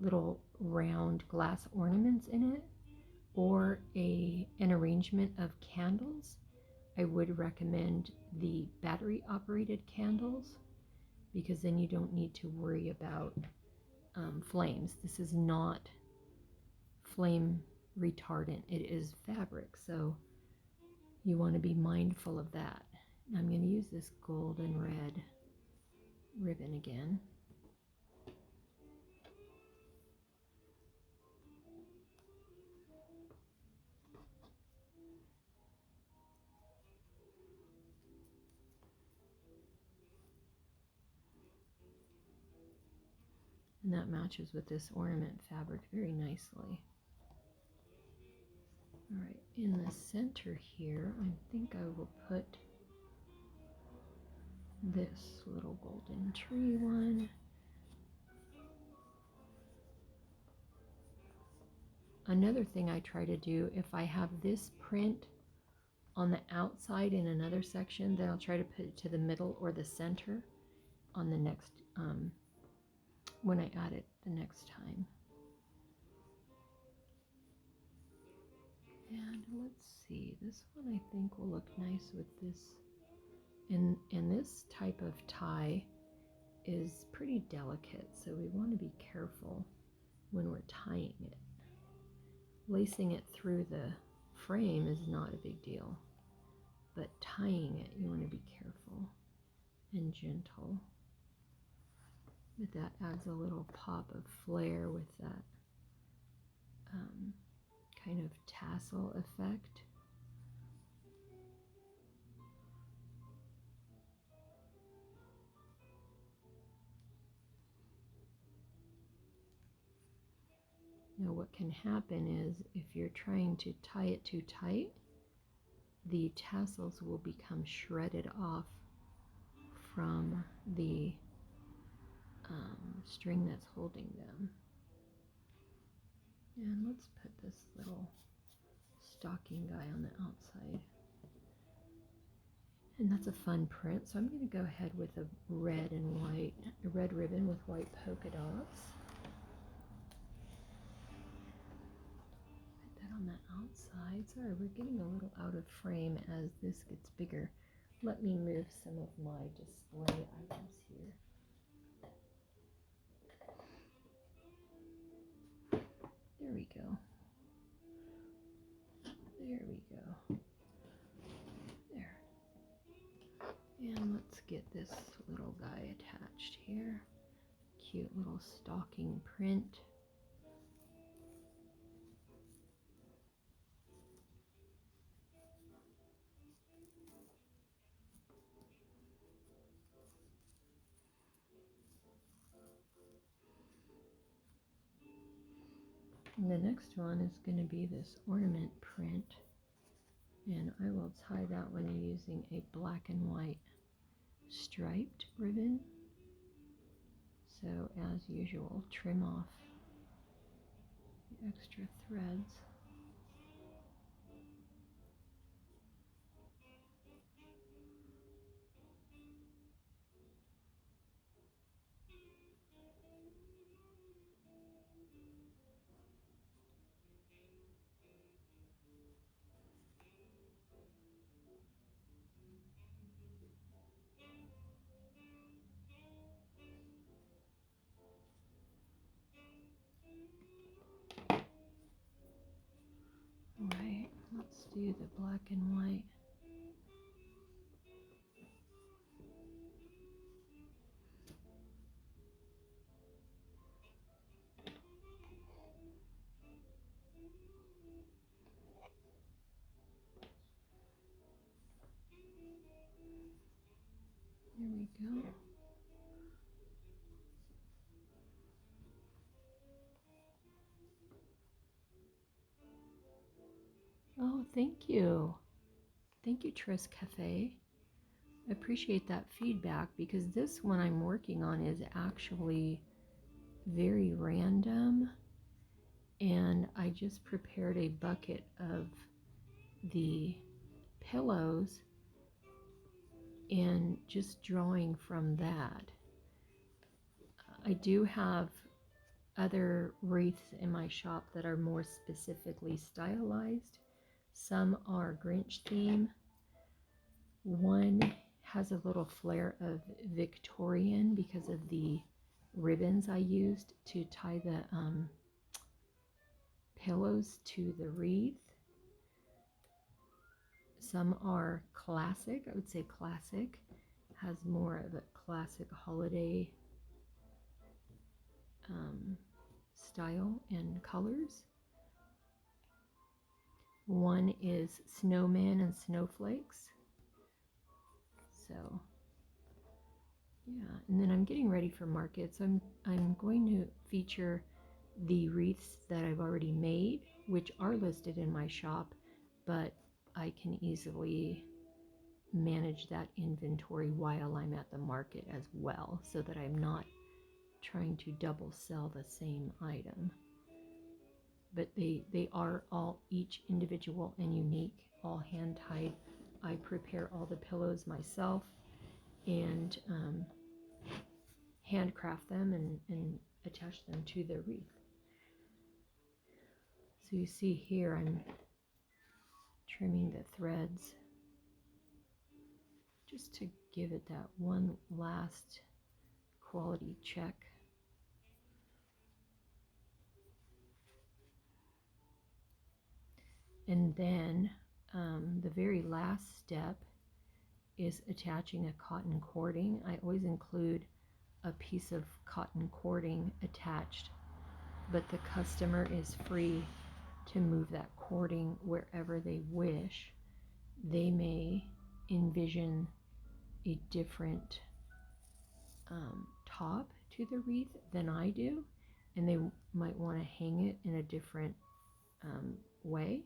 little round glass ornaments in it, or an arrangement of candles, I would recommend the battery operated candles, because then you don't need to worry about flames. This is not flame retardant, it is fabric, so you want to be mindful of that. I'm going to use this gold and red ribbon again. And that matches with this ornament fabric very nicely. All right, in the center here, I think I will put this little golden tree one. Another thing I try to do, if I have this print on the outside in another section, then I'll try to put it to the middle or the center on the next, when I add it the next time. And let's see, this one I think will look nice with this. And this type of tie is pretty delicate, so we want to be careful when we're tying it. Lacing it through the frame is not a big deal, but tying it, you want to be careful and gentle. But that adds a little pop of flair with that kind of tassel effect. Now what can happen is if you're trying to tie it too tight, the tassels will become shredded off from the string that's holding them. And let's put this little stocking guy on the outside. And that's a fun print, so I'm going to go ahead with a red and white, a red ribbon with white polka dots. Put that on the outside. Sorry, we're getting a little out of frame as this gets bigger. Let me move some of my display items here. There we go. There we go. There. And let's get this little guy attached here. Cute little stocking print. And the next one is going to be this ornament print, and I will tie that one using a black and white striped ribbon. So as usual, trim off the extra threads. Alright, let's do the black and white. Here we go. Oh, thank you. Thank you, Tris Cafe. I appreciate that feedback, because this one I'm working on is actually very random, and I just prepared a bucket of the pillows and just drawing from that. I do have other wreaths in my shop that are more specifically stylized. Some are Grinch theme. One has a little flair of Victorian because of the ribbons I used to tie the pillows to the wreath. Some are classic, I would say classic, has more of a classic holiday style and colors. One is snowman and snowflakes. So yeah, and then I'm getting ready for markets. I'm going to feature the wreaths that I've already made, which are listed in my shop, but I can easily manage that inventory while I'm at the market as well, so that I'm not trying to double sell the same item. But they are all each individual and unique, all hand tied. I prepare all the pillows myself and handcraft them and attach them to the wreath. So you see here I'm trimming the threads just to give it that one last quality check. And then the very last step is attaching a cotton cording. I always include a piece of cotton cording attached, but the customer is free to move that cording wherever they wish. They may envision a different top to the wreath than I do, and they might want to hang it in a different way,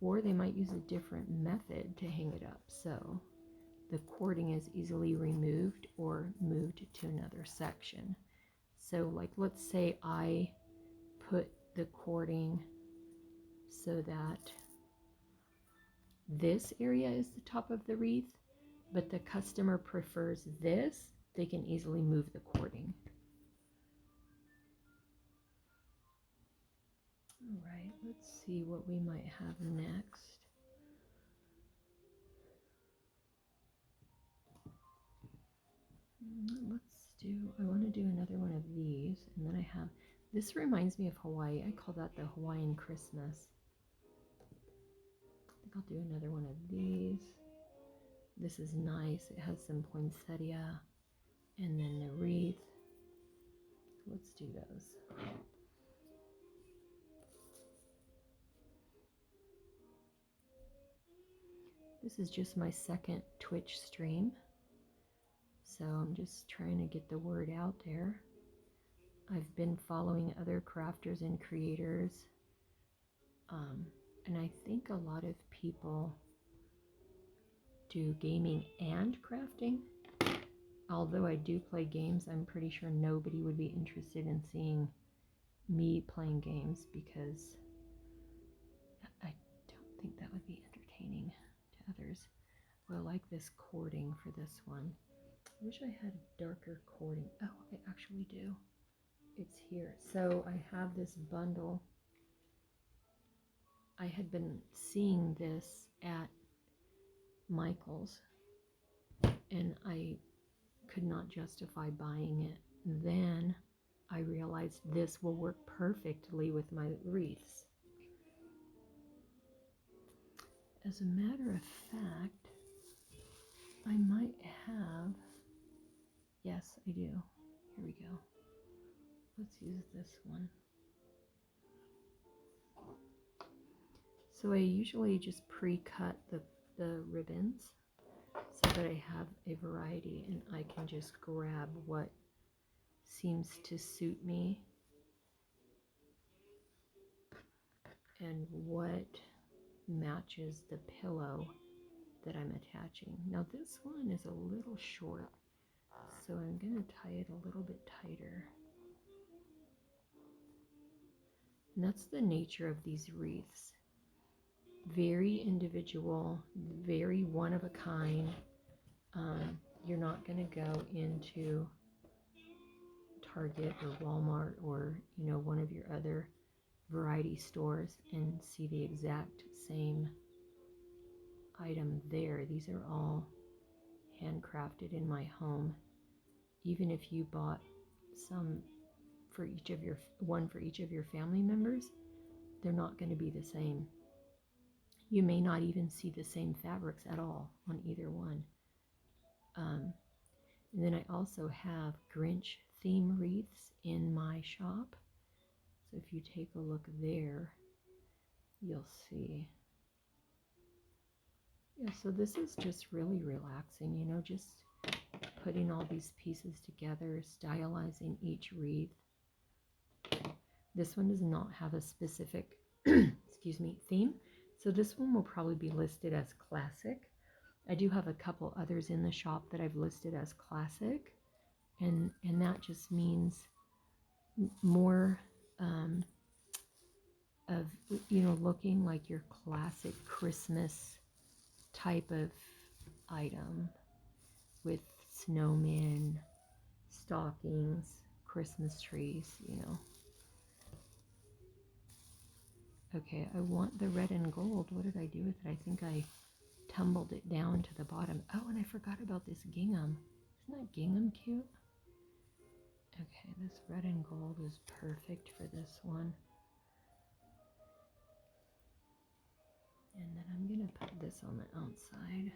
or they might use a different method to hang it up. So the cording is easily removed or moved to another section. So like, let's say I put the cording so that this area is the top of the wreath, but the customer prefers this, they can easily move the cording. All right, let's see what we might have next. I want to do another one of these, and then I have, this reminds me of Hawaii. I call that the Hawaiian Christmas. I think I'll do another one of these. This is nice. It has some poinsettia, and then the wreath. Let's do those. This is just my second Twitch stream, so I'm just trying to get the word out there. I've been following other crafters and creators, and I think a lot of people do gaming and crafting. Although I do play games, I'm pretty sure nobody would be interested in seeing me playing games because I don't think that would be entertaining to others. Well, I like this cording for this one. I wish I had a darker cording. Oh, I actually do. It's here. So I have this bundle. I had been seeing this at Michael's, and I could not justify buying it. Then I realized this will work perfectly with my wreaths. As a matter of fact, I might have, yes, I do. Here we go. Let's use this one. So I usually just pre-cut the ribbons so that I have a variety and I can just grab what seems to suit me and what matches the pillow that I'm attaching. Now this one is a little short, so I'm going to tie it a little bit tighter. And that's the nature of these wreaths. Very individual, very one of a kind. You're not going to go into Target or Walmart or, one of your other variety stores and see the exact same item there. These are all handcrafted in my home. Even if you bought some for each of your family members, they're not going to be the same. You may not even see the same fabrics at all on either one. And then I also have Grinch theme wreaths in my shop. So if you take a look there, you'll see. Yeah, so this is just really relaxing, just putting all these pieces together, stylizing each wreath. This one does not have a specific, theme. So this one will probably be listed as classic. I do have a couple others in the shop that I've listed as classic. And that just means more of, looking like your classic Christmas type of item with snowmen, stockings, Christmas trees, Okay, I want the red and gold. What did I do with it? I think I tumbled it down to the bottom. Oh, and I forgot about this gingham. Isn't that gingham cute? Okay, this red and gold is perfect for this one. And then I'm going to put this on the outside.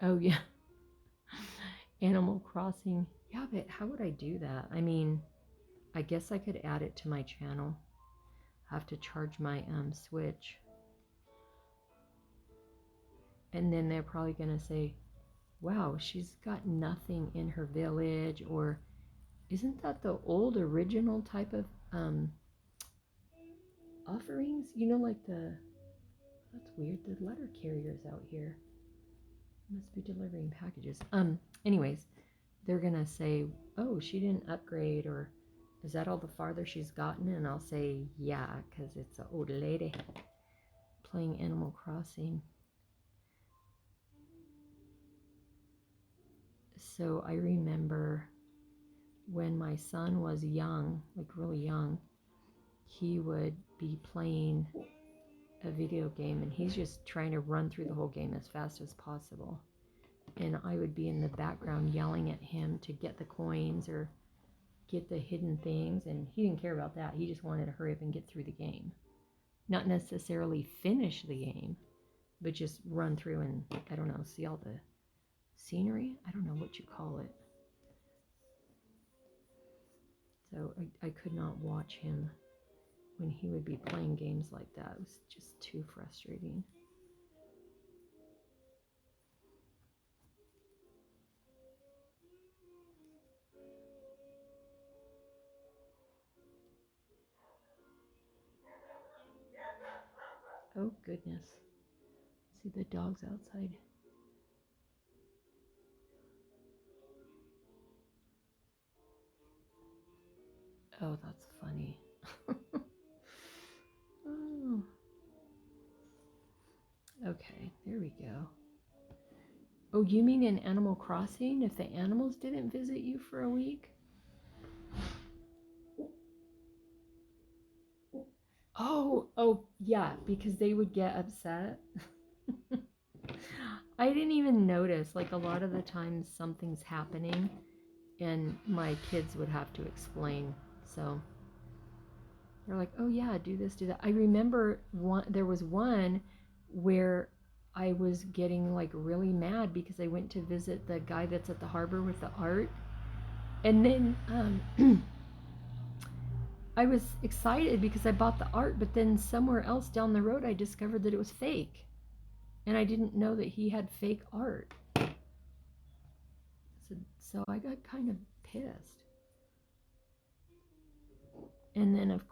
Oh, yeah. Animal Crossing. Yeah, but how would I do that? I mean, I guess I could add it to my channel. I have to charge my Switch. And then they're probably going to say, wow, she's got nothing in her village, or isn't that the old original type of offerings? Like that's weird, the letter carrier's out here. Must be delivering packages. Anyways, they're gonna say, oh, she didn't upgrade, or is that all the farther she's gotten? And I'll say, yeah, because it's an old lady playing Animal Crossing. So I remember when my son was young, like really young, he would be playing a video game and he's just trying to run through the whole game as fast as possible. And I would be in the background yelling at him to get the coins or get the hidden things, and he didn't care about that. He just wanted to hurry up and get through the game. Not necessarily finish the game, but just run through and, I don't know, see all the scenery? I don't know what you call it. So I could not watch him when he would be playing games like that. It was just too frustrating. Oh, goodness. See the dogs outside. Oh, that's funny. Oh. Okay, there we go. Oh, you mean in Animal Crossing, if the animals didn't visit you for a week? Oh, yeah, because they would get upset. I didn't even notice. Like, a lot of the times something's happening and my kids would have to explain. So they're like, oh yeah, do this, do that. I remember there was one where I was getting like really mad because I went to visit the guy that's at the harbor with the art. And then I was excited because I bought the art, but then somewhere else down the road I discovered that it was fake. And I didn't know that he had fake art. So I got kind of pissed. And then, of